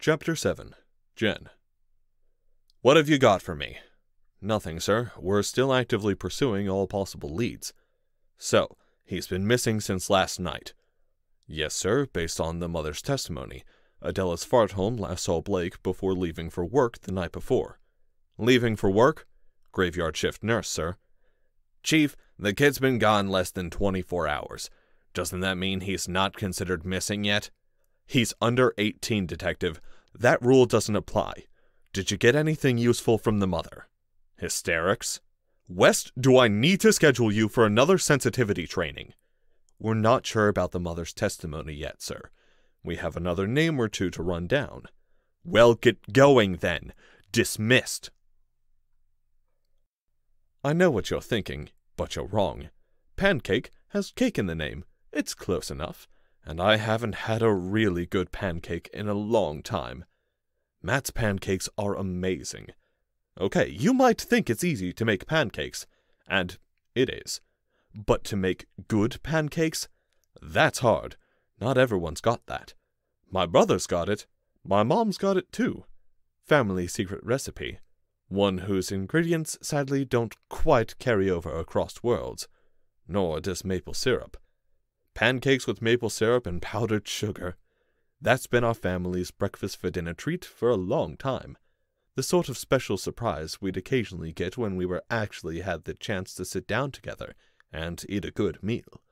Chapter 7. Jen. What have you got for me? Nothing, sir. We're still actively pursuing all possible leads. So, he's been missing since last night. Yes, sir, based on the mother's testimony. Adela's fart home last saw Blake before leaving for work the night before. Leaving for work? Graveyard shift nurse, sir. Chief, the kid's been gone less than 24 hours. Doesn't that mean he's not considered missing yet? He's under 18, detective. That rule doesn't apply. Did you get anything useful from the mother? Hysterics? West, do I need to schedule you for another sensitivity training? We're not sure about the mother's testimony yet, sir. We have another name or two to run down. Well, get going then. Dismissed. I know what you're thinking, but you're wrong. Pancake has cake in the name. It's close enough, and I haven't had a really good pancake in a long time. Matt's pancakes are amazing. Okay, you might think it's easy to make pancakes, and it is. But to make good pancakes? That's hard. Not everyone's got that. My brother's got it. My mom's got it too. Family secret recipe. One whose ingredients sadly don't quite carry over across worlds. Nor does maple syrup. Pancakes with maple syrup and powdered sugar. That's been our family's breakfast for dinner treat for a long time. The sort of special surprise we'd occasionally get when we were actually had the chance to sit down together and eat a good meal.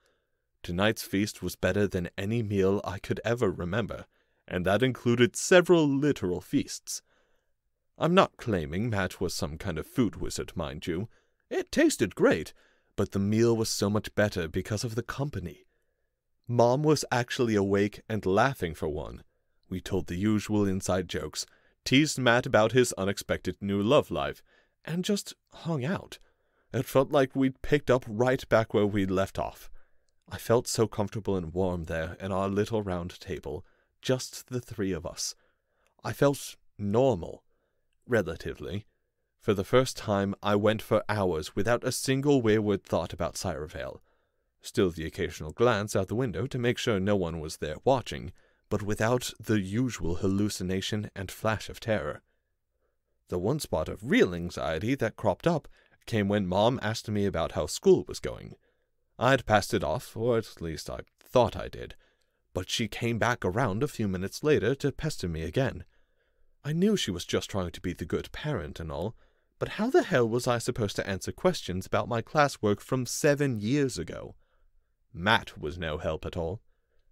Tonight's feast was better than any meal I could ever remember, and that included several literal feasts. I'm not claiming Matt was some kind of food wizard, mind you. It tasted great, but the meal was so much better because of the company. Mom was actually awake and laughing for one. We told the usual inside jokes, teased Matt about his unexpected new love life, and just hung out. It felt like we'd picked up right back where we'd left off. I felt so comfortable and warm there in our little round table, just the three of us. I felt normal, relatively. For the first time, I went for hours without a single wayward thought about Cyrevale. Still the occasional glance out the window to make sure no one was there watching, but without the usual hallucination and flash of terror. The one spot of real anxiety that cropped up came when Mom asked me about how school was going. I'd passed it off, or at least I thought I did, but she came back around a few minutes later to pester me again. I knew she was just trying to be the good parent and all, but how the hell was I supposed to answer questions about my classwork from 7 years ago? Matt was no help at all.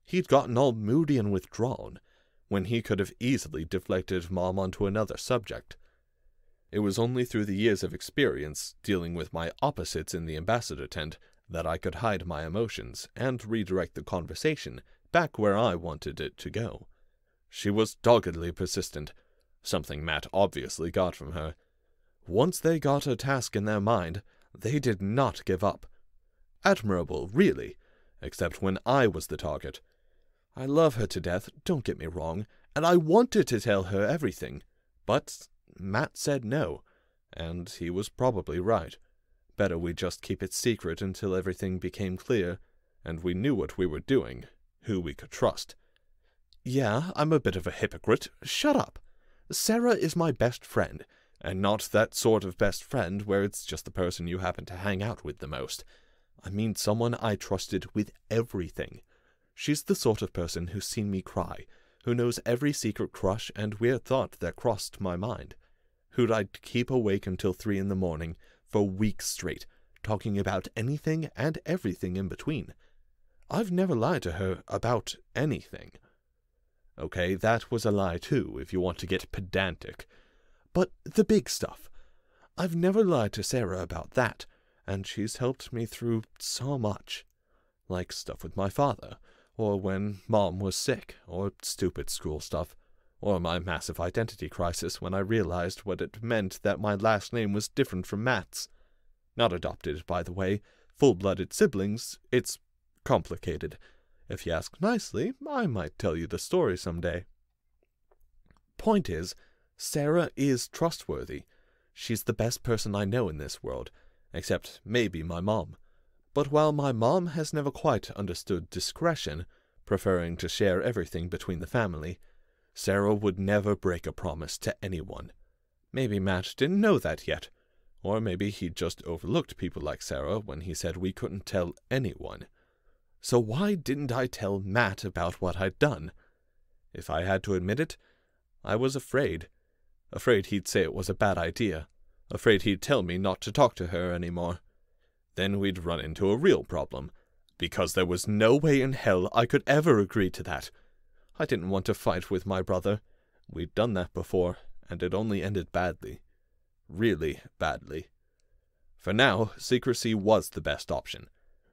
He'd gotten all moody and withdrawn, when he could have easily deflected Mom onto another subject. It was only through the years of experience dealing with my opposites in the ambassador tent that I could hide my emotions and redirect the conversation back where I wanted it to go. She was doggedly persistent, something Matt obviously got from her. Once they got a task in their mind, they did not give up. Admirable, really, except when I was the target. I love her to death, don't get me wrong, and I wanted to tell her everything, but Matt said no, and he was probably right. Better we just keep it secret until everything became clear, and we knew what we were doing, who we could trust. Yeah, I'm a bit of a hypocrite. Shut up. Sarah is my best friend, and not that sort of best friend where it's just the person you happen to hang out with the most. I mean someone I trusted with everything. She's the sort of person who's seen me cry, who knows every secret crush and weird thought that crossed my mind, who'd I'd keep awake until 3 in the morning for weeks straight, talking about anything and everything in between. I've never lied to her about anything. Okay, that was a lie too, if you want to get pedantic. But the big stuff. I've never lied to Sarah about that, and she's helped me through so much. Like stuff with my father, or when Mom was sick, or stupid school stuff, or my massive identity crisis when I realized what it meant that my last name was different from Matt's. Not adopted, by the way. Full-blooded siblings. It's complicated. If you ask nicely, I might tell you the story someday. Point is, Sarah is trustworthy. She's the best person I know in this world, except maybe my mom. But while my mom has never quite understood discretion, preferring to share everything between the family, Sarah would never break a promise to anyone. Maybe Matt didn't know that yet, or maybe he just overlooked people like Sarah when he said we couldn't tell anyone. So why didn't I tell Matt about what I'd done? If I had to admit it, I was afraid. Afraid he'd say it was a bad idea. Afraid he'd tell me not to talk to her anymore. Then we'd run into a real problem, because there was no way in hell I could ever agree to that. I didn't want to fight with my brother. We'd done that before, and it only ended badly. Really badly. For now, secrecy was the best option.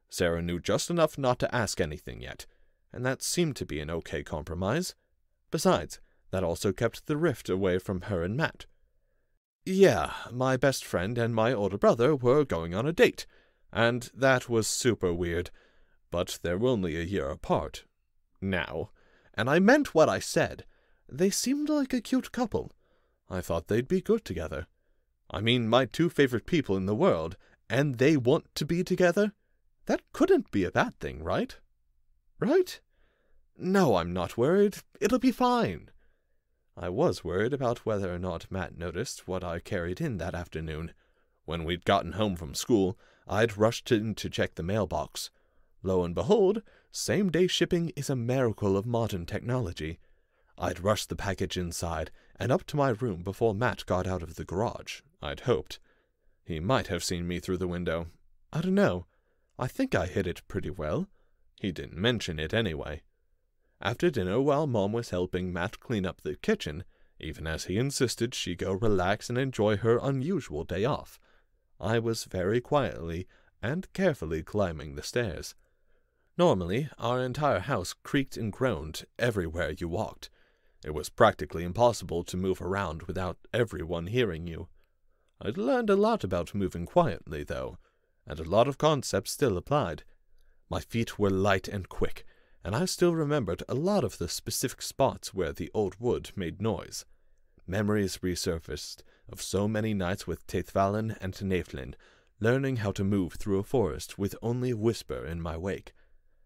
Sarah knew just enough not to ask anything yet, and that seemed to be an okay compromise. Besides, that also kept the rift away from her and Matt. Yeah, my best friend and my older brother were going on a date, and that was super weird, but they're only a year apart. Now, and I meant what I said. They seemed like a cute couple. I thought they'd be good together. I mean, my two favorite people in the world, and they want to be together? That couldn't be a bad thing, right? Right? No, I'm not worried. It'll be fine. I was worried about whether or not Matt noticed what I carried in that afternoon. When we'd gotten home from school, I'd rushed in to check the mailbox. Lo and behold, same-day shipping is a miracle of modern technology. I'd rushed the package inside and up to my room before Matt got out of the garage, I'd hoped. He might have seen me through the window. I don't know. I think I hid it pretty well. He didn't mention it anyway. After dinner, while Mom was helping Matt clean up the kitchen, even as he insisted she go relax and enjoy her unusual day off, I was very quietly and carefully climbing the stairs. Normally, our entire house creaked and groaned everywhere you walked. It was practically impossible to move around without everyone hearing you. I'd learned a lot about moving quietly, though, and a lot of concepts still applied. My feet were light and quick, and I still remembered a lot of the specific spots where the old wood made noise. Memories resurfaced of so many nights with Teithvalin and Neiflin, learning how to move through a forest with only a whisper in my wake,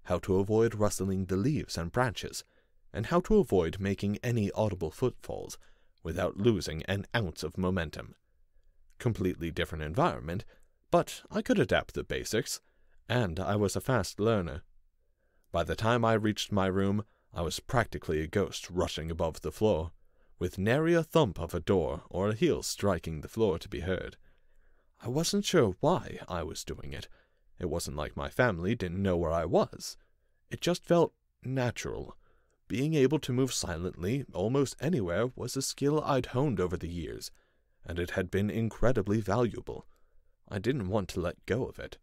how to avoid rustling the leaves and branches, and how to avoid making any audible footfalls without losing an ounce of momentum. Completely different environment, but I could adapt the basics, and I was a fast learner. By the time I reached my room, I was practically a ghost rushing above the floor, with nary a thump of a door or a heel striking the floor to be heard. I wasn't sure why I was doing it. It wasn't like my family didn't know where I was. It just felt natural. Being able to move silently almost anywhere was a skill I'd honed over the years, and it had been incredibly valuable. I didn't want to let go of it.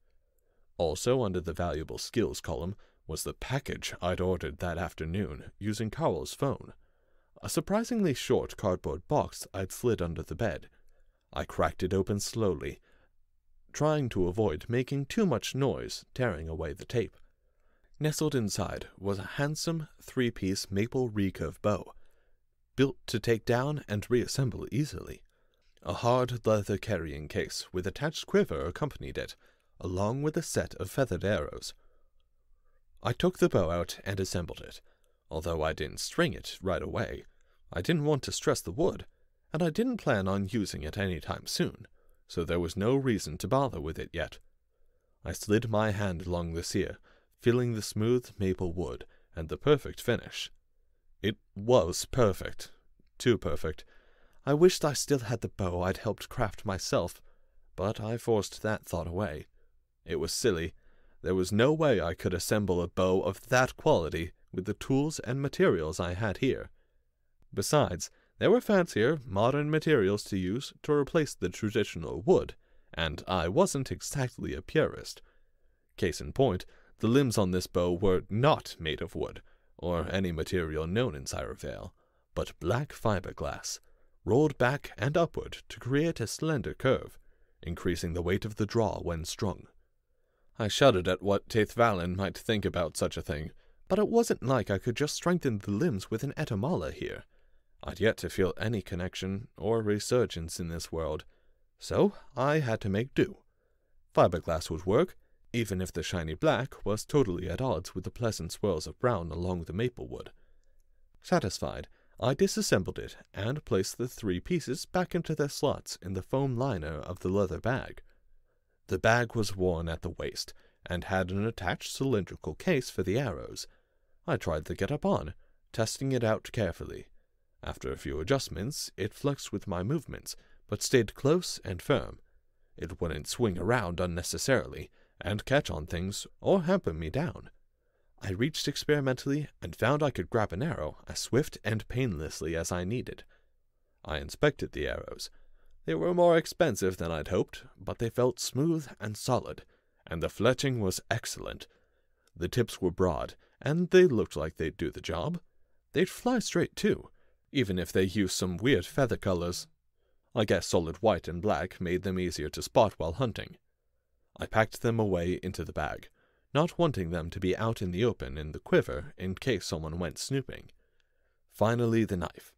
Also under the valuable skills column was the package I'd ordered that afternoon using Carl's phone. A surprisingly short cardboard box I'd slid under the bed. I cracked it open slowly, trying to avoid making too much noise tearing away the tape. Nestled inside was a handsome 3-piece maple recurve bow, built to take down and reassemble easily. A hard leather carrying case with attached quiver accompanied it, along with a set of feathered arrows. I took the bow out and assembled it, although I didn't string it right away. I didn't want to stress the wood, and I didn't plan on using it any time soon, so there was no reason to bother with it yet. I slid my hand along the sear, feeling the smooth maple wood and the perfect finish. It was perfect. Too perfect. I wished I still had the bow I'd helped craft myself, but I forced that thought away. It was silly. There was no way I could assemble a bow of that quality with the tools and materials I had here. Besides, there were fancier, modern materials to use to replace the traditional wood, and I wasn't exactly a purist. Case in point, the limbs on this bow were not made of wood, or any material known in Cyrevale, but black fiberglass, rolled back and upward to create a slender curve, increasing the weight of the draw when strung. I shuddered at what Teithvalin might think about such a thing, but it wasn't like I could just strengthen the limbs with an etamala here. I'd yet to feel any connection or resurgence in this world, so I had to make do. Fiberglass would work, even if the shiny black was totally at odds with the pleasant swirls of brown along the maple wood. Satisfied, I disassembled it and placed the 3 pieces back into their slots in the foam liner of the leather bag. The bag was worn at the waist and had an attached cylindrical case for the arrows. I tried the getup on, testing it out carefully. After a few adjustments, it flexed with my movements, but stayed close and firm. It wouldn't swing around unnecessarily and catch on things or hamper me down. I reached experimentally and found I could grab an arrow as swift and painlessly as I needed. I inspected the arrows. They were more expensive than I'd hoped, but they felt smooth and solid, and the fletching was excellent. The tips were broad, and they looked like they'd do the job. They'd fly straight, too, even if they used some weird feather colors. I guess solid white and black made them easier to spot while hunting. I packed them away into the bag, not wanting them to be out in the open in the quiver in case someone went snooping. Finally, the knife.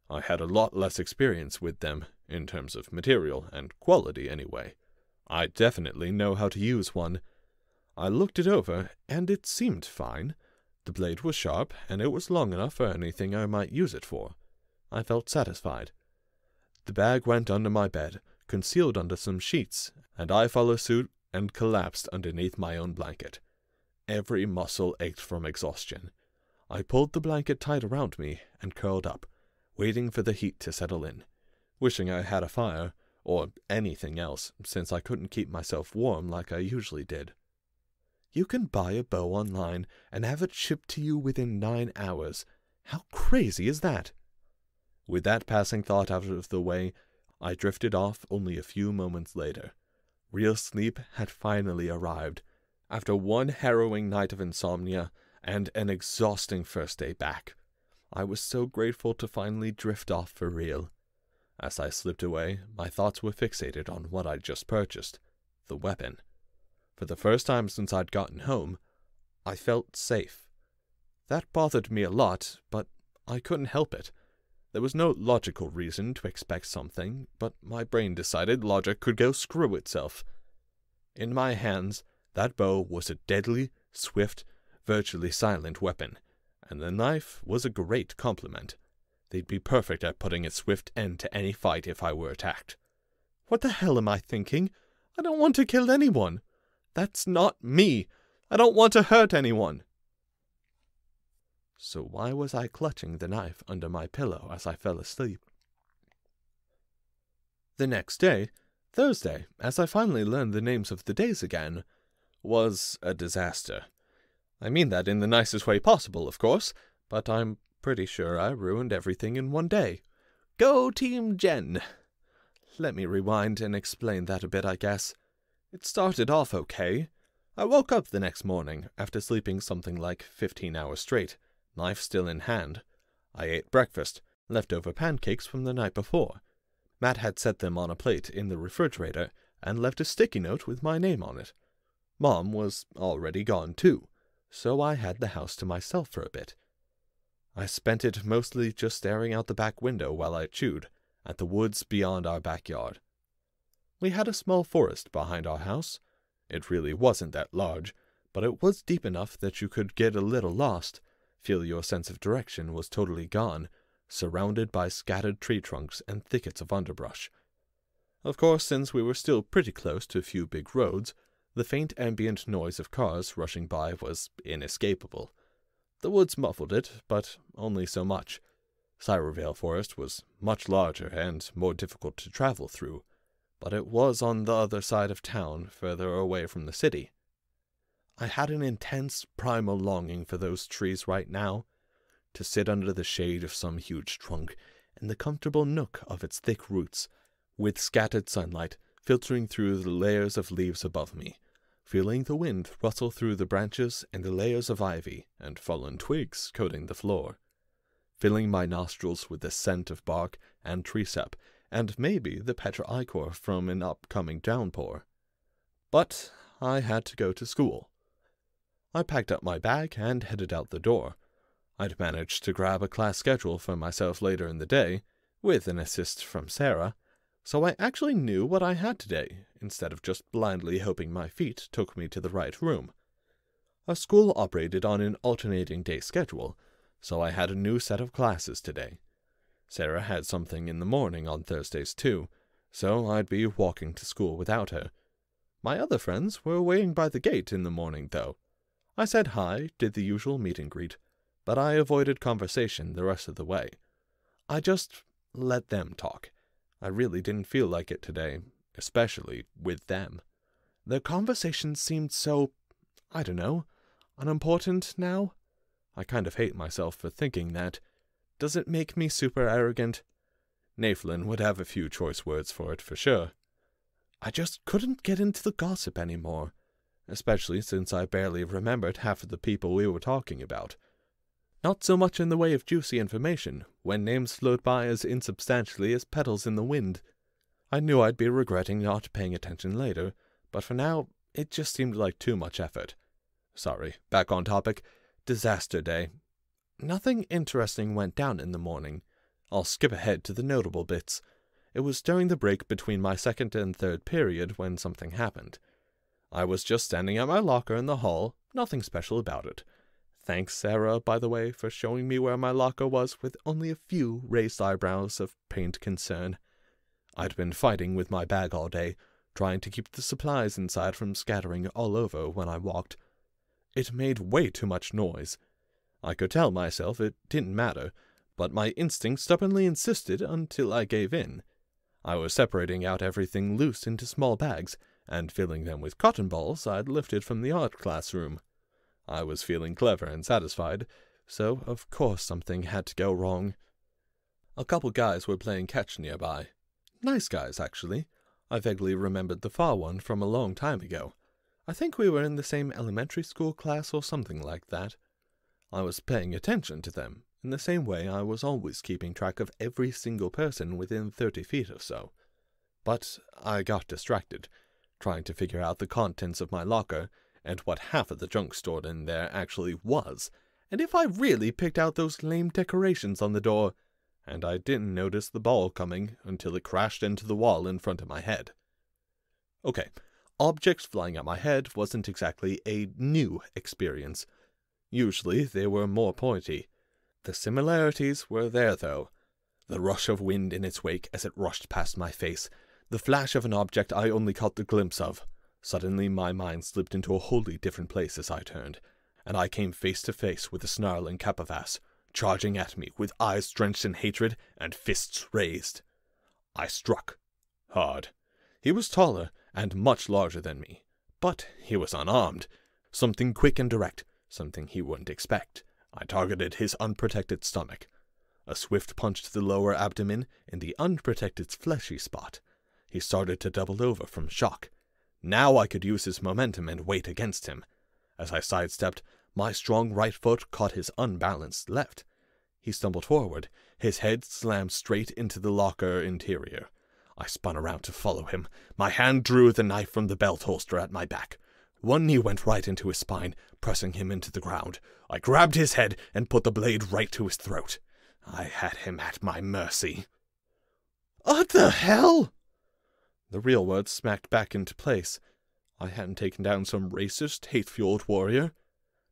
I had a lot less experience with them, in terms of material and quality anyway. I definitely know how to use one. I looked it over, and it seemed fine. The blade was sharp, and it was long enough for anything I might use it for. I felt satisfied. The bag went under my bed, concealed under some sheets, and I followed suit and collapsed underneath my own blanket. Every muscle ached from exhaustion. I pulled the blanket tight around me and curled up, waiting for the heat to settle in, wishing I had a fire, or anything else, since I couldn't keep myself warm like I usually did. You can buy a bow online and have it shipped to you within 9 hours. How crazy is that? With that passing thought out of the way, I drifted off only a few moments later. Real sleep had finally arrived, after one harrowing night of insomnia and an exhausting first day back. I was so grateful to finally drift off for real. As I slipped away, my thoughts were fixated on what I'd just purchased, the weapon. For the first time since I'd gotten home, I felt safe. That bothered me a lot, but I couldn't help it. There was no logical reason to expect something, but my brain decided logic could go screw itself. In my hands, that bow was a deadly, swift, virtually silent weapon, and the knife was a great complement. They'd be perfect at putting a swift end to any fight if I were attacked. What the hell am I thinking? I don't want to kill anyone. That's not me. I don't want to hurt anyone. So why was I clutching the knife under my pillow as I fell asleep? The next day, Thursday, as I finally learned the names of the days again, was a disaster. I mean that in the nicest way possible, of course, but I'm pretty sure I ruined everything in one day. Go Team Jen! Let me rewind and explain that a bit, I guess. It started off okay. I woke up the next morning after sleeping something like 15 hours straight, knife still in hand. I ate breakfast, leftover pancakes from the night before. Matt had set them on a plate in the refrigerator and left a sticky note with my name on it. Mom was already gone too, so I had the house to myself for a bit. I spent it mostly just staring out the back window while I chewed at the woods beyond our backyard. We had a small forest behind our house. It really wasn't that large, but it was deep enough that you could get a little lost, feel your sense of direction was totally gone, surrounded by scattered tree trunks and thickets of underbrush. Of course, since we were still pretty close to a few big roads, the faint ambient noise of cars rushing by was inescapable. The woods muffled it, but only so much. Cyrevale Forest was much larger and more difficult to travel through, but it was on the other side of town, further away from the city. I had an intense, primal longing for those trees right now, to sit under the shade of some huge trunk and the comfortable nook of its thick roots, with scattered sunlight filtering through the layers of leaves above me, feeling the wind rustle through the branches and the layers of ivy and fallen twigs coating the floor, filling my nostrils with the scent of bark and tree sap, and maybe the petra ichor from an upcoming downpour. But I had to go to school. I packed up my bag and headed out the door. I'd managed to grab a class schedule for myself later in the day, with an assist from Sarah, so I actually knew what I had today, instead of just blindly hoping my feet took me to the right room. Our school operated on an alternating day schedule, so I had a new set of classes today, Sarah had something in the morning on Thursdays too, so I'd be walking to school without her. My other friends were waiting by the gate in the morning, though. I said hi, did the usual meet and greet, but I avoided conversation the rest of the way. I just let them talk. I really didn't feel like it today, especially with them. The conversation seemed so, I don't know, unimportant now. I kind of hate myself for thinking that. Does it make me super arrogant? Nathan would have a few choice words for it for sure. I just couldn't get into the gossip anymore, especially since I barely remembered half of the people we were talking about. Not so much in the way of juicy information, when names float by as insubstantially as petals in the wind. I knew I'd be regretting not paying attention later, but for now, it just seemed like too much effort. Sorry, back on topic. Disaster day. Nothing interesting went down in the morning. I'll skip ahead to the notable bits. It was during the break between my second and third period when something happened. I was just standing at my locker in the hall, nothing special about it. Thanks, Sarah, by the way, for showing me where my locker was with only a few raised eyebrows of pained concern. I'd been fighting with my bag all day, trying to keep the supplies inside from scattering all over when I walked. It made way too much noise. I could tell myself it didn't matter, but my instinct stubbornly insisted until I gave in. I was separating out everything loose into small bags, and filling them with cotton balls I'd lifted from the art classroom. I was feeling clever and satisfied, so of course something had to go wrong. A couple guys were playing catch nearby. Nice guys, actually. I vaguely remembered the far one from a long time ago. I think we were in the same elementary school class or something like that. I was paying attention to them, in the same way I was always keeping track of every single person within 30 feet or so. But I got distracted, trying to figure out the contents of my locker, and what half of the junk stored in there actually was, and if I really picked out those lame decorations on the door, and I didn't notice the ball coming until it crashed into the wall in front of my head. Okay, objects flying at my head wasn't exactly a new experience. Usually they were more pointy. The similarities were there, though. The rush of wind in its wake as it rushed past my face, the flash of an object I only caught the glimpse of. Suddenly my mind slipped into a wholly different place as I turned, and I came face to face with the snarling Capavas, charging at me with eyes drenched in hatred and fists raised. I struck. Hard. He was taller and much larger than me, but he was unarmed. Something quick and direct, something he wouldn't expect. I targeted his unprotected stomach. A swift punch to the lower abdomen in the unprotected fleshy spot. He started to double over from shock. Now I could use his momentum and weight against him. As I sidestepped, my strong right foot caught his unbalanced left. He stumbled forward, his head slammed straight into the locker interior. I spun around to follow him. My hand drew the knife from the belt holster at my back. One knee went right into his spine, pressing him into the ground. I grabbed his head and put the blade right to his throat. I had him at my mercy. "What the hell?" The real words smacked back into place. I hadn't taken down some racist, hate-fueled warrior.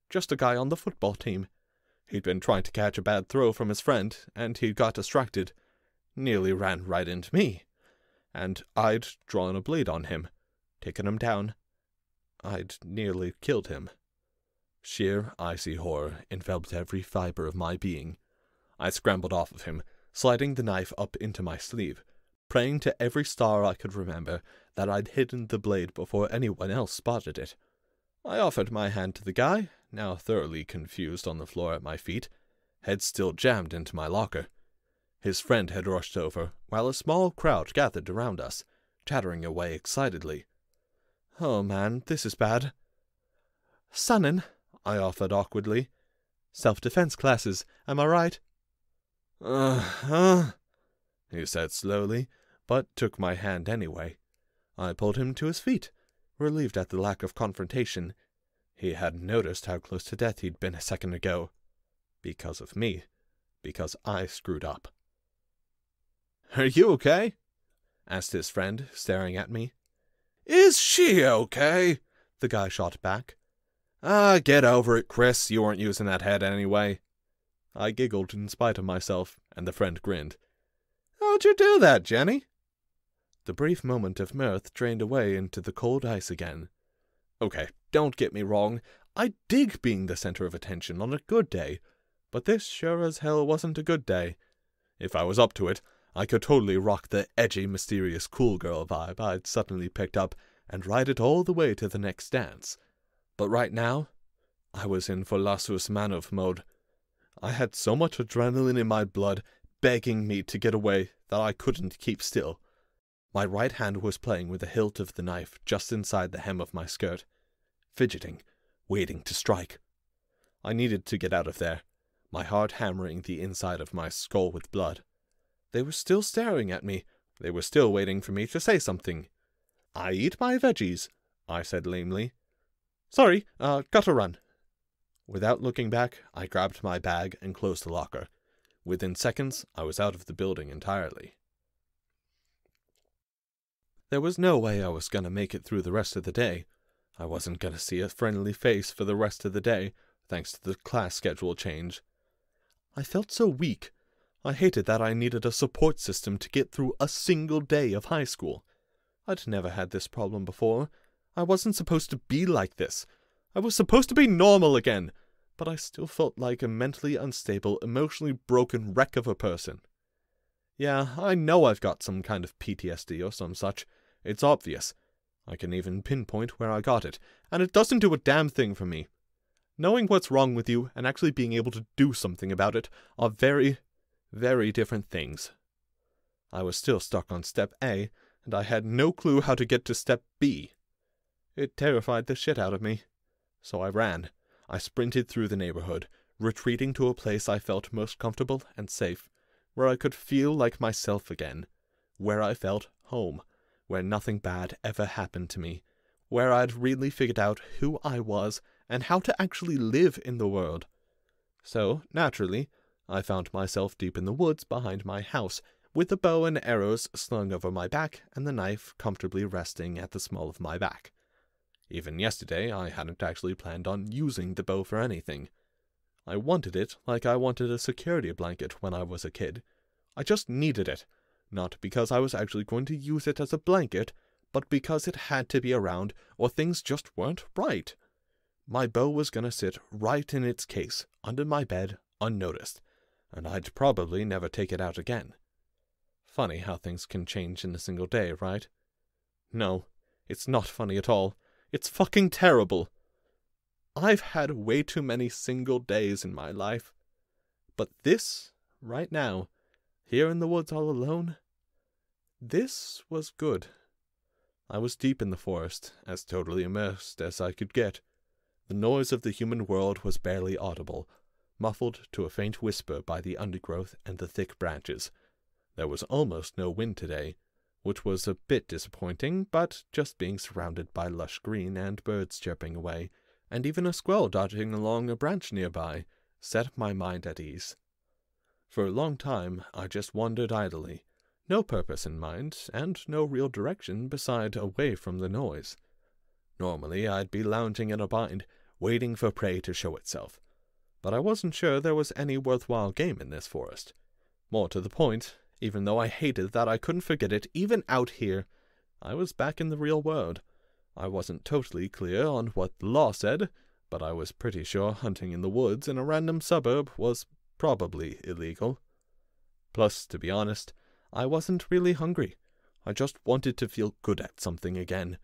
Just a guy on the football team. He'd been trying to catch a bad throw from his friend, and he'd got distracted. Nearly ran right into me. And I'd drawn a blade on him, taken him down. I'd nearly killed him. Sheer, icy horror enveloped every fiber of my being. I scrambled off of him, sliding the knife up into my sleeve, praying to every star I could remember that I'd hidden the blade before anyone else spotted it. I offered my hand to the guy, now thoroughly confused on the floor at my feet, head still jammed into my locker. His friend had rushed over, while a small crowd gathered around us, chattering away excitedly. "Oh man, this is bad." "Sunnin'," I offered awkwardly. "Self-defense classes, am I right?" He said slowly, but took my hand anyway. I pulled him to his feet, relieved at the lack of confrontation. He hadn't noticed how close to death he'd been a second ago. Because of me. Because I screwed up. "Are you okay?" asked his friend, staring at me. "Is she okay?" the guy shot back. "Get over it, Chris. You weren't using that head anyway." I giggled in spite of myself, and the friend grinned. "How'd you do that, Jenny?" The brief moment of mirth drained away into the cold ice again. Okay, don't get me wrong. I dig being the center of attention on a good day, but this sure as hell wasn't a good day. If I was up to it, I could totally rock the edgy, mysterious, cool girl vibe I'd suddenly picked up and ride it all the way to the next dance. But right now, I was in Verlasus Manov mode. I had so much adrenaline in my blood, begging me to get away, that I couldn't keep still. My right hand was playing with the hilt of the knife just inside the hem of my skirt, fidgeting, waiting to strike. I needed to get out of there, my heart hammering the inside of my skull with blood. They were still staring at me. They were still waiting for me to say something. "I eat my veggies," I said lamely. "Sorry, gotta run." Without looking back, I grabbed my bag and closed the locker. Within seconds, I was out of the building entirely. There was no way I was gonna make it through the rest of the day. I wasn't gonna see a friendly face for the rest of the day, thanks to the class schedule change. I felt so weak. I hated that I needed a support system to get through a single day of high school. I'd never had this problem before. I wasn't supposed to be like this. I was supposed to be normal again, but I still felt like a mentally unstable, emotionally broken wreck of a person. Yeah, I know I've got some kind of PTSD or some such. It's obvious. I can even pinpoint where I got it, and it doesn't do a damn thing for me. Knowing what's wrong with you and actually being able to do something about it are very, very different things. I was still stuck on step A, and I had no clue how to get to step B. It terrified the shit out of me. So I ran. I sprinted through the neighborhood, retreating to a place I felt most comfortable and safe, where I could feel like myself again, where I felt home, where nothing bad ever happened to me, where I'd really figured out who I was and how to actually live in the world. So, naturally, I found myself deep in the woods behind my house, with the bow and arrows slung over my back and the knife comfortably resting at the small of my back. Even yesterday, I hadn't actually planned on using the bow for anything. I wanted it like I wanted a security blanket when I was a kid. I just needed it, not because I was actually going to use it as a blanket, but because it had to be around or things just weren't right. My bow was gonna sit right in its case, under my bed, unnoticed, and I'd probably never take it out again. Funny how things can change in a single day, right? No, it's not funny at all. It's fucking terrible. I've had way too many single days in my life. But this, right now, here in the woods all alone, this was good. I was deep in the forest, as totally immersed as I could get. The noise of the human world was barely audible, muffled to a faint whisper by the undergrowth and the thick branches. There was almost no wind today, which was a bit disappointing, but just being surrounded by lush green and birds chirping away, and even a squirrel dodging along a branch nearby, set my mind at ease. For a long time I just wandered idly, no purpose in mind, and no real direction beside away from the noise. Normally I'd be lounging in a bind, waiting for prey to show itself, but I wasn't sure there was any worthwhile game in this forest. More to the point, even though I hated that I couldn't forget it even out here, I was back in the real world. I wasn't totally clear on what the law said, but I was pretty sure hunting in the woods in a random suburb was probably illegal. Plus, to be honest, I wasn't really hungry. I just wanted to feel good at something again,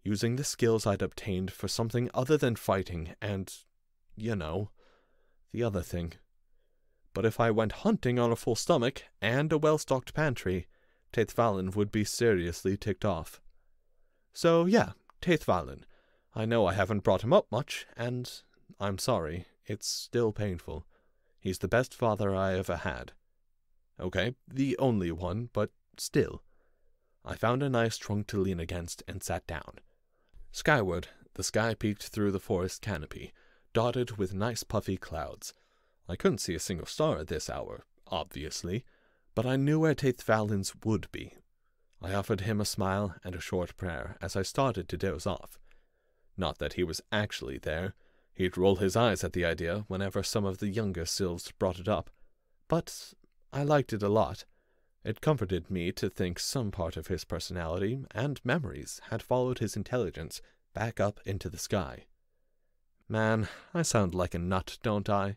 using the skills I'd obtained for something other than fighting and, the other thing. But if I went hunting on a full stomach and a well-stocked pantry, Taithvalin would be seriously ticked off. So yeah, Taithvalin. I know I haven't brought him up much, and I'm sorry, it's still painful. He's the best father I ever had. Okay, the only one, but still. I found a nice trunk to lean against and sat down. Skyward, the sky peeked through the forest canopy, dotted with nice puffy clouds. I couldn't see a single star at this hour, obviously, but I knew where Taithvalin's would be. I offered him a smile and a short prayer as I started to doze off. Not that he was actually there. He'd roll his eyes at the idea whenever some of the younger sylphs brought it up, but I liked it a lot. It comforted me to think some part of his personality and memories had followed his intelligence back up into the sky. Man, I sound like a nut, don't I?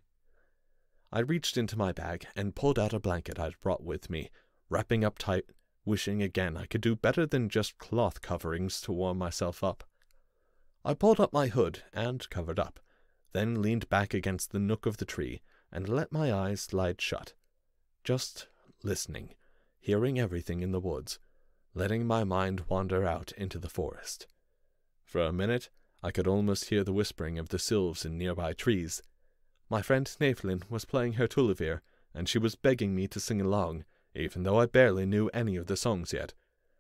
I reached into my bag and pulled out a blanket I'd brought with me, wrapping up tight, wishing again I could do better than just cloth coverings to warm myself up. I pulled up my hood and covered up, then leaned back against the nook of the tree and let my eyes slide shut. Just listening, hearing everything in the woods, letting my mind wander out into the forest. For a minute, I could almost hear the whispering of the sylphs in nearby trees. My friend Snaeflin was playing her Tulavir, and she was begging me to sing along, even though I barely knew any of the songs yet.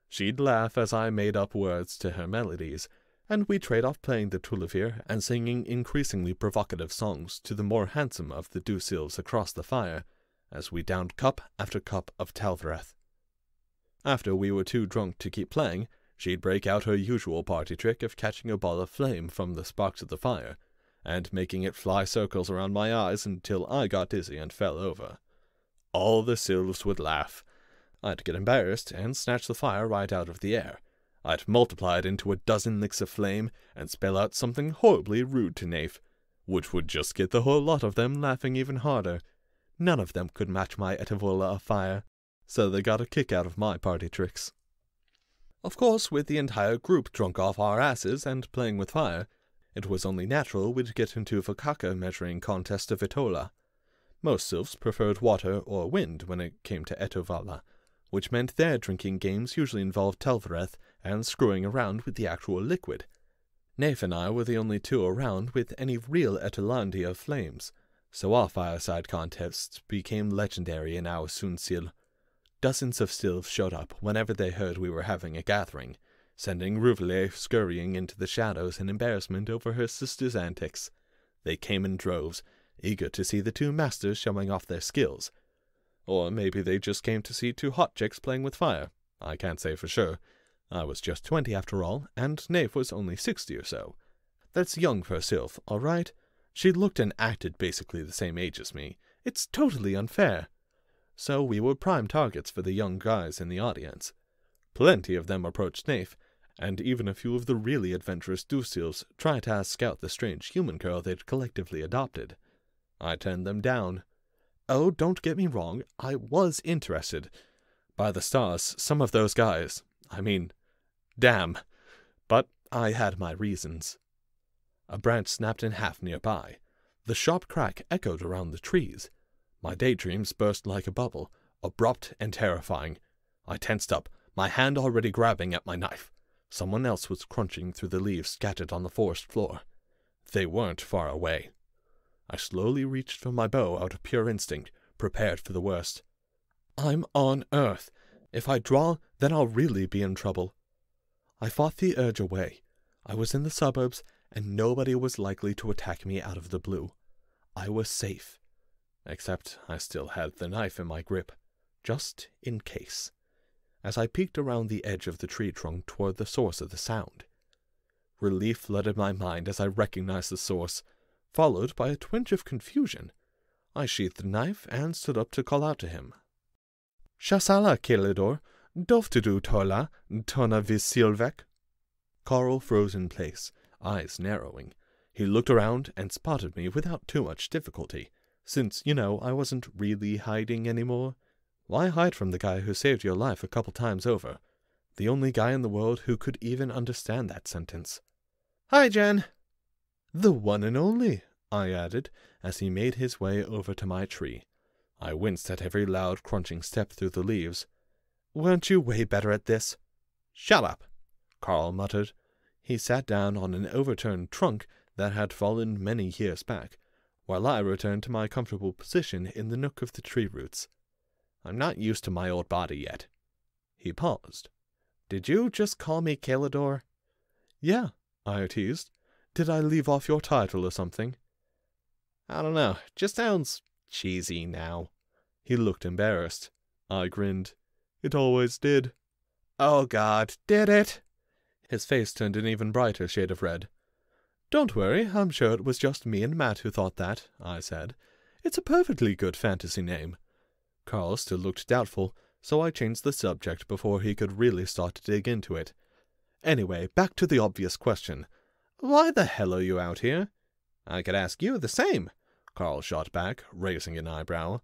She'd laugh as I made up words to her melodies, and we'd trade off playing the Tulavir and singing increasingly provocative songs to the more handsome of the dew sylphs across the fire, as we downed cup after cup of Talvareth. After we were too drunk to keep playing, she'd break out her usual party trick of catching a ball of flame from the sparks of the fire, and making it fly circles around my eyes until I got dizzy and fell over. All the sylphs would laugh. I'd get embarrassed and snatch the fire right out of the air. I'd multiply it into a dozen licks of flame and spell out something horribly rude to Nafe, which would just get the whole lot of them laughing even harder. None of them could match my Etivola of fire, so they got a kick out of my party tricks. Of course, with the entire group drunk off our asses and playing with fire, it was only natural we'd get into Vakaka measuring contest of Vitola. Most sylphs preferred water or wind when it came to Etovala, which meant their drinking games usually involved Telvareth and screwing around with the actual liquid. Nafe and I were the only two around with any real Etolandia flames, so our fireside contests became legendary in Ausunsil. Dozens of sylphs showed up whenever they heard we were having a gathering, sending Ruvele scurrying into the shadows in embarrassment over her sister's antics. They came in droves, eager to see the two masters showing off their skills. Or maybe they just came to see two hot chicks playing with fire. I can't say for sure. I was just 20 after all, and Nafe was only 60 or so. That's young for a sylph, all right? She looked and acted basically the same age as me. It's totally unfair. So we were prime targets for the young guys in the audience. Plenty of them approached Nafe, and even a few of the really adventurous Dusils tried to scout the strange human girl they'd collectively adopted. I turned them down. Oh, don't get me wrong, I was interested. By the stars, some of those guys, damn. But I had my reasons. A branch snapped in half nearby. The sharp crack echoed around the trees. My daydreams burst like a bubble, abrupt and terrifying. I tensed up, my hand already grabbing at my knife. Someone else was crunching through the leaves scattered on the forest floor. They weren't far away. I slowly reached for my bow out of pure instinct, prepared for the worst. I'm on Earth. If I draw, then I'll really be in trouble. I fought the urge away. I was in the suburbs, and nobody was likely to attack me out of the blue. I was safe. Except I still had the knife in my grip, just in case, as I peeked around the edge of the tree trunk toward the source of the sound. Relief flooded my mind as I recognized the source, followed by a twinge of confusion. I sheathed the knife and stood up to call out to him. Shasala, Kelidor, dovtudu tola, tona vis silvek. Carl froze in place, eyes narrowing. He looked around and spotted me without too much difficulty, since, I wasn't really hiding anymore. Why hide from the guy who saved your life a couple times over? The only guy in the world who could even understand that sentence. Hi, Jen. The one and only, I added, as he made his way over to my tree. I winced at every loud, crunching step through the leaves. Weren't you way better at this? Shut up, Carl muttered. He sat down on an overturned trunk that had fallen many years back, while I returned to my comfortable position in the nook of the tree roots. I'm not used to my old body yet. He paused. Did you just call me Kalidor? Yeah, I teased. Did I leave off your title or something? I don't know, just sounds cheesy now. He looked embarrassed. I grinned. It always did. Oh God, did it? His face turned an even brighter shade of red. Don't worry, I'm sure it was just me and Matt who thought that, I said. It's a perfectly good fantasy name. Carl still looked doubtful, so I changed the subject before he could really start to dig into it. Anyway, back to the obvious question. Why the hell are you out here? I could ask you the same, Carl shot back, raising an eyebrow.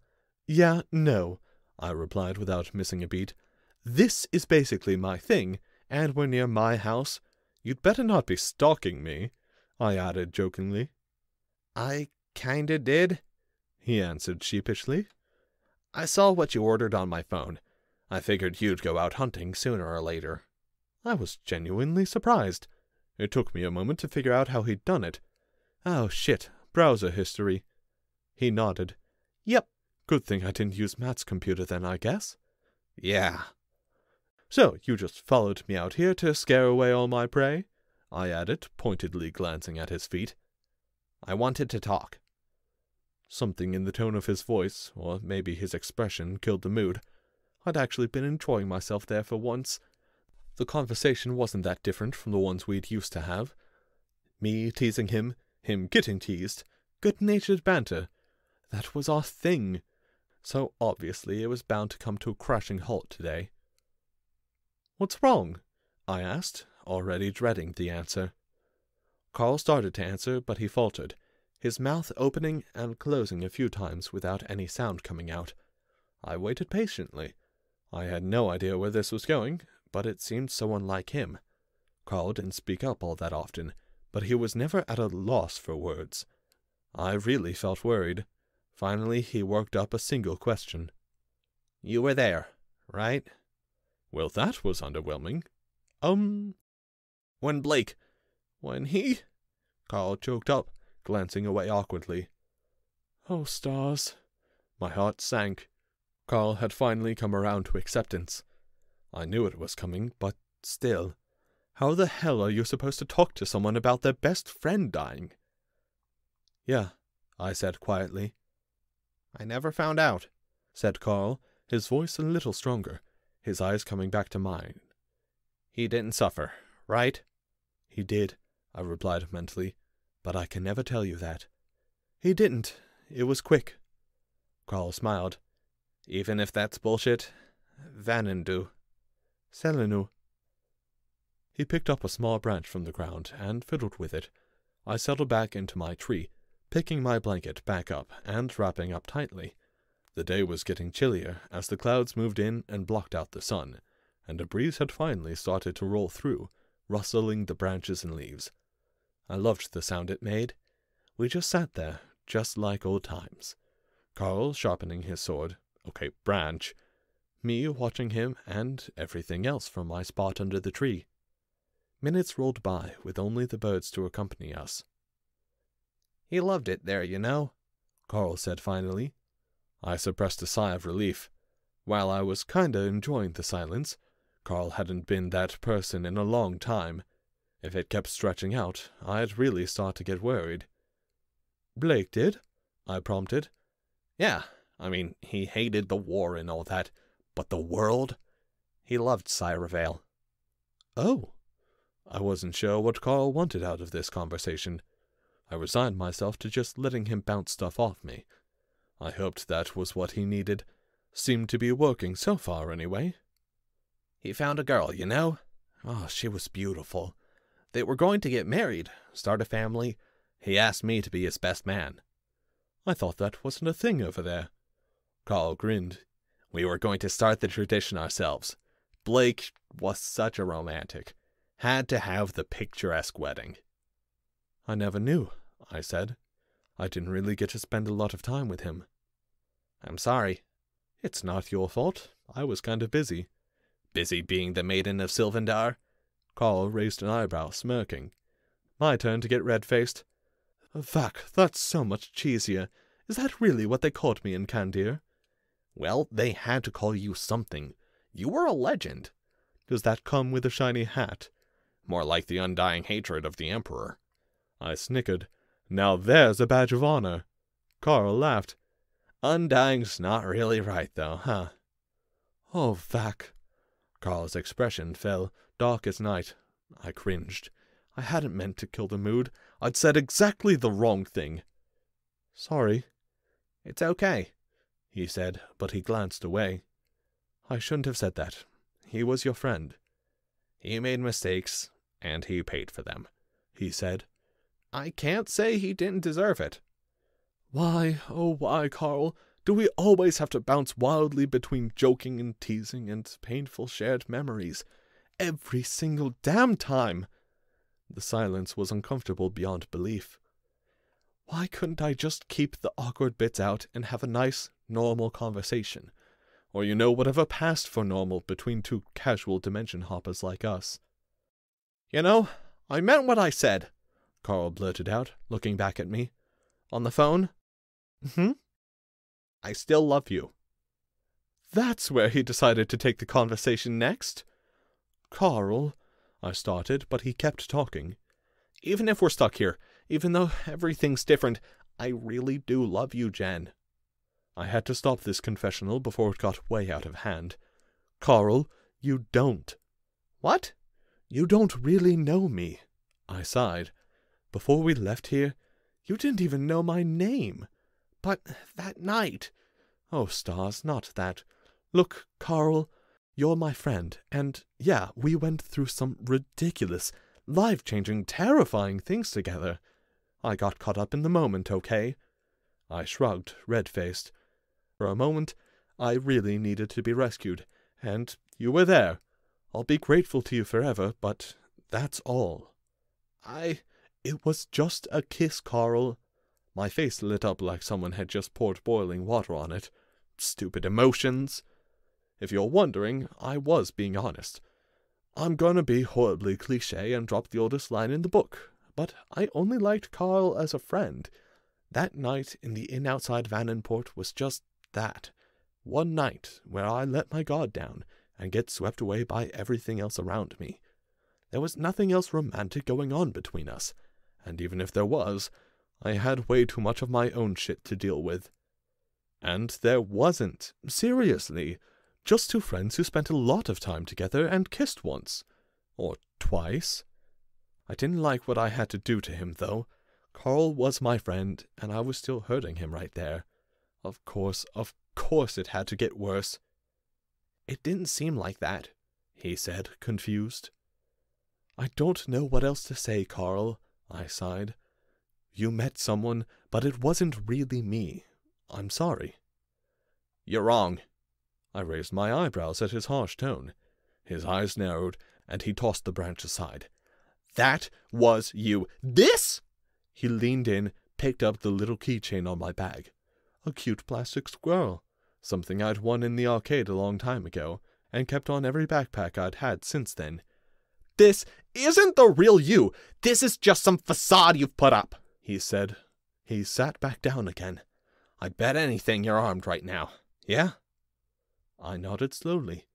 Yeah, no, I replied without missing a beat. This is basically my thing, and we're near my house. You'd better not be stalking me, I added jokingly. I kinda did, he answered sheepishly. I saw what you ordered on my phone. I figured you'd go out hunting sooner or later. I was genuinely surprised. It took me a moment to figure out how he'd done it. Oh, shit, browser history. He nodded. Yep, good thing I didn't use Matt's computer then, I guess. Yeah. So, you just followed me out here to scare away all my prey? I added, pointedly glancing at his feet. I wanted to talk. Something in the tone of his voice, or maybe his expression, killed the mood. I'd actually been enjoying myself there for once. The conversation wasn't that different from the ones we'd used to have. Me teasing him getting teased, good-natured banter. That was our thing. So obviously it was bound to come to a crashing halt today. What's wrong? I asked, already dreading the answer. Carl started to answer, but he faltered, his mouth opening and closing a few times without any sound coming out. I waited patiently. I had no idea where this was going, but it seemed so unlike him. Carl didn't speak up all that often, but he was never at a loss for words. I really felt worried. Finally, he worked up a single question. You were there, right? Well, that was underwhelming. When Blake... When he... Carl choked up, glancing away awkwardly. Oh, stars. My heart sank. Carl had finally come around to acceptance. I knew it was coming, but still. How the hell are you supposed to talk to someone about their best friend dying? Yeah, I said quietly. I never found out, said Carl, his voice a little stronger, his eyes coming back to mine. He didn't suffer, right? He did, I replied mentally, but I can never tell you that. He didn't. It was quick. Carl smiled. Even if that's bullshit, Vanendu. Selenu. He picked up a small branch from the ground and fiddled with it. I settled back into my tree, picking my blanket back up and wrapping up tightly. The day was getting chillier as the clouds moved in and blocked out the sun, and a breeze had finally started to roll through, rustling the branches and leaves. I loved the sound it made. We just sat there, just like old times. Carl sharpening his sword, branch, me watching him and everything else from my spot under the tree. Minutes rolled by with only the birds to accompany us. He loved it there, you know, Carl said finally. I suppressed a sigh of relief. While I was kinda enjoying the silence, Carl hadn't been that person in a long time. If it kept stretching out, I'd really start to get worried. Blake did? I prompted. Yeah, I mean, he hated the war and all that, but the world? He loved Cyrevale. Oh. I wasn't sure what Carl wanted out of this conversation. I resigned myself to just letting him bounce stuff off me. I hoped that was what he needed. Seemed to be working so far, anyway. He found a girl, you know? Oh, she was beautiful. They were going to get married, start a family. He asked me to be his best man. I thought that wasn't a thing over there. Carl grinned. We were going to start the tradition ourselves. Blake was such a romantic. Had to have the picturesque wedding. I never knew, I said. I didn't really get to spend a lot of time with him. I'm sorry. It's not your fault. I was kind of busy. Busy being the maiden of Sylvandar? Carl raised an eyebrow, smirking. My turn to get red-faced. Fuck, that's so much cheesier. Is that really what they called me in Candir? Well, they had to call you something. You were a legend. Does that come with a shiny hat? More like the undying hatred of the Emperor. I snickered. Now there's a badge of honor. Carl laughed. Undying's not really right, though, huh? Oh, fuck. Carl's expression fell, dark as night. I cringed. I hadn't meant to kill the mood. I'd said exactly the wrong thing. Sorry. It's okay, he said, but he glanced away. I shouldn't have said that. He was your friend. He made mistakes, and he paid for them, he said. I can't say he didn't deserve it. Why, oh why, Carl, do we always have to bounce wildly between joking and teasing and painful shared memories? Every single damn time! The silence was uncomfortable beyond belief. Why couldn't I just keep the awkward bits out and have a nice, normal conversation? Or, whatever passed for normal between two casual dimension hoppers like us. I meant what I said, Carl blurted out, looking back at me. On the phone? I still love you. That's where he decided to take the conversation next. Carl, I started, but he kept talking. Even if we're stuck here, even though everything's different, I really do love you, Jen. I had to stop this confessional before it got way out of hand. Carl, you don't. What? You don't really know me, I sighed. Before we left here, you didn't even know my name. But that night... Oh, stars, not that. Look, Carl, you're my friend, and yeah, we went through some ridiculous, life-changing, terrifying things together. I got caught up in the moment, okay? I shrugged, red-faced. For a moment, I really needed to be rescued, and you were there. I'll be grateful to you forever, but that's all. It was just a kiss, Carl. My face lit up like someone had just poured boiling water on it. Stupid emotions. If you're wondering, I was being honest. I'm gonna be horribly cliché and drop the oldest line in the book, but I only liked Carl as a friend. That night in the Inn-Outside Vandenport was just that. One night where I let my guard down and get swept away by everything else around me. There was nothing else romantic going on between us, and even if there was, I had way too much of my own shit to deal with. And there wasn't. Seriously. Just two friends who spent a lot of time together and kissed once. Or twice. I didn't like what I had to do to him, though. Carl was my friend, and I was still hurting him right there. Of course it had to get worse. It didn't seem like that, he said, confused. I don't know what else to say, Carl, I sighed. You met someone, but it wasn't really me. I'm sorry. You're wrong. I raised my eyebrows at his harsh tone. His eyes narrowed, and he tossed the branch aside. That was you. This? He leaned in, picked up the little keychain on my bag. A cute plastic squirrel. Something I'd won in the arcade a long time ago, and kept on every backpack I'd had since then. This isn't the real you. This is just some facade you've put up, he said. He sat back down again. I bet anything you're armed right now. Yeah? I nodded slowly.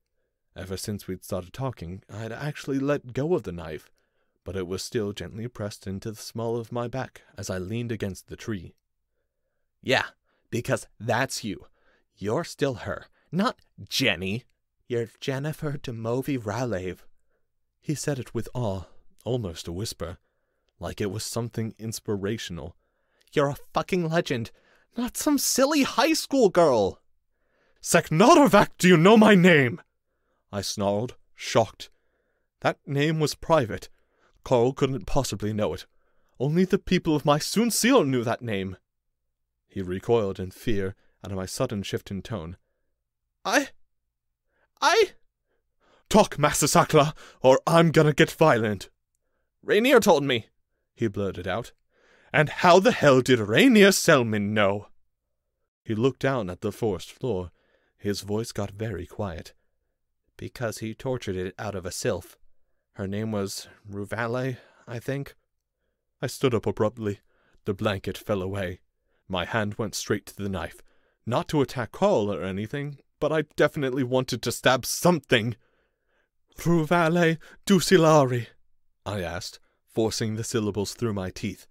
Ever since we'd started talking, I'd actually let go of the knife, but it was still gently pressed into the small of my back as I leaned against the tree. Yeah, because that's you. You're still her, not Jenny. You're Jennifer Demovi-Raleigh. He said it with awe, almost a whisper, like it was something inspirational. You're a fucking legend, not some silly high school girl. Seknarovak, do you know my name? I snarled, shocked. That name was private. Carl couldn't possibly know it. Only the people of my Soon-Seal knew that name. He recoiled in fear at my sudden shift in tone. I... Talk, Master Sakla, or I'm gonna get violent. Rainier told me, he blurted out. And how the hell did Rainier Selman know? He looked down at the forest floor. His voice got very quiet. Because he tortured it out of a sylph. Her name was Ruvale, I think. I stood up abruptly. The blanket fell away. My hand went straight to the knife. Not to attack Carl or anything, but I definitely wanted to stab something. Ruvale Ducilari, I asked, forcing the syllables through my teeth.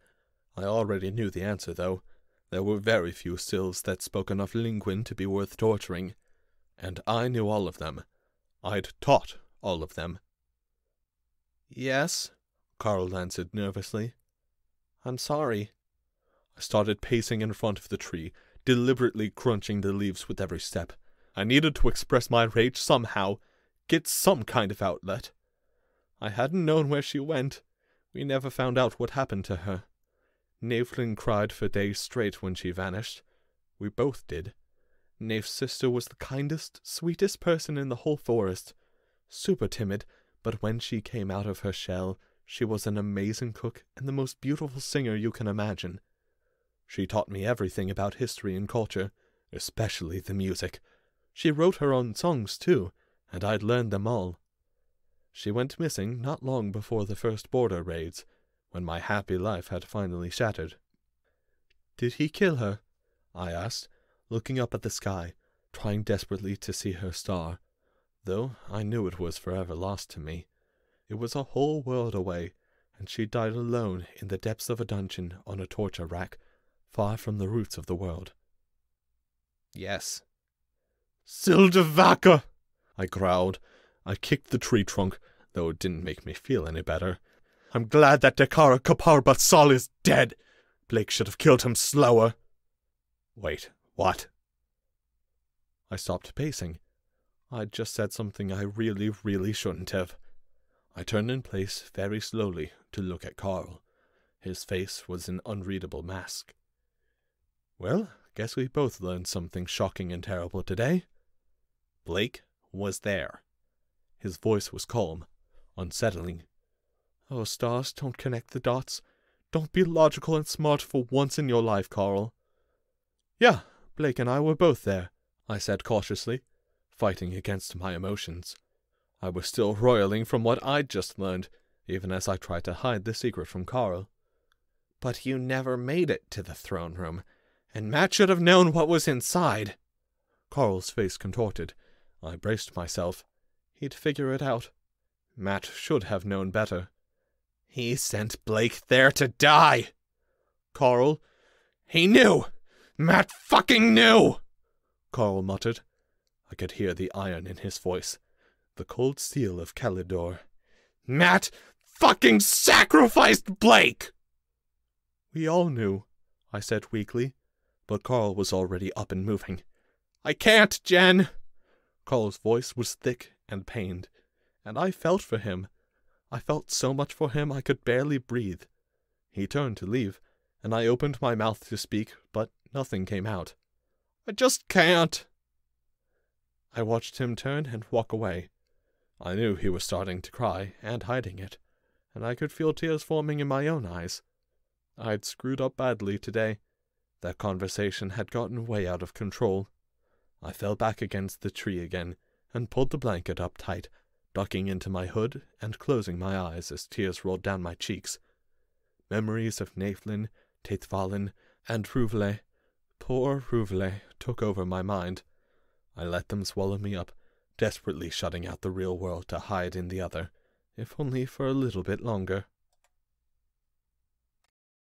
I already knew the answer, though. There were very few Sylphs that spoke enough Linguin to be worth torturing. And I knew all of them. I'd taught all of them. Yes, Carl answered nervously. I'm sorry. I started pacing in front of the tree, deliberately crunching the leaves with every step. I needed to express my rage somehow, get some kind of outlet. I hadn't known where she went. We never found out what happened to her. Naeflin cried for days straight when she vanished. We both did. Naef's sister was the kindest, sweetest person in the whole forest. Super timid, but when she came out of her shell, she was an amazing cook and the most beautiful singer you can imagine. She taught me everything about history and culture, especially the music. She wrote her own songs, too, and I'd learned them all. She went missing not long before the first border raids, when my happy life had finally shattered. Did he kill her? I asked, looking up at the sky, trying desperately to see her star, though I knew it was forever lost to me. It was a whole world away, and she died alone in the depths of a dungeon on a torture rack, far from the roots of the world. Yes. Sildavaka! I growled. I kicked the tree trunk, though it didn't make me feel any better. I'm glad that Dakara Kapar Batsal is dead. Blake should have killed him slower. Wait, what? I stopped pacing. I'd just said something I really shouldn't have. I turned in place very slowly to look at Carl. His face was an unreadable mask. Well, guess we both learned something shocking and terrible today. Blake was there. His voice was calm, unsettling. Oh, stars, don't connect the dots. Don't be logical and smart for once in your life, Carl. Yeah, Blake and I were both there, I said cautiously, fighting against my emotions. I was still roiling from what I'd just learned, even as I tried to hide the secret from Carl. But you never made it to the throne room, and Matt should have known what was inside. Carl's face contorted. I braced myself. He'd figure it out. Matt should have known better. He sent Blake there to die. Carl, he knew! Matt fucking knew! Carl muttered. I could hear the iron in his voice, the cold steel of Calidor. Matt fucking sacrificed Blake! We all knew, I said weakly, but Carl was already up and moving. I can't, Jen! Carl's voice was thick and pained, and I felt for him. I felt so much for him I could barely breathe. He turned to leave, and I opened my mouth to speak, but nothing came out. I just can't. I watched him turn and walk away. I knew he was starting to cry, and hiding it, and I could feel tears forming in my own eyes. I'd screwed up badly today. That conversation had gotten way out of control. I fell back against the tree again, and pulled the blanket up tight, ducking into my hood and closing my eyes as tears rolled down my cheeks. Memories of Naeflin, Taithvalin, and Ruvele, poor Ruvele, took over my mind. I let them swallow me up, desperately shutting out the real world to hide in the other, if only for a little bit longer.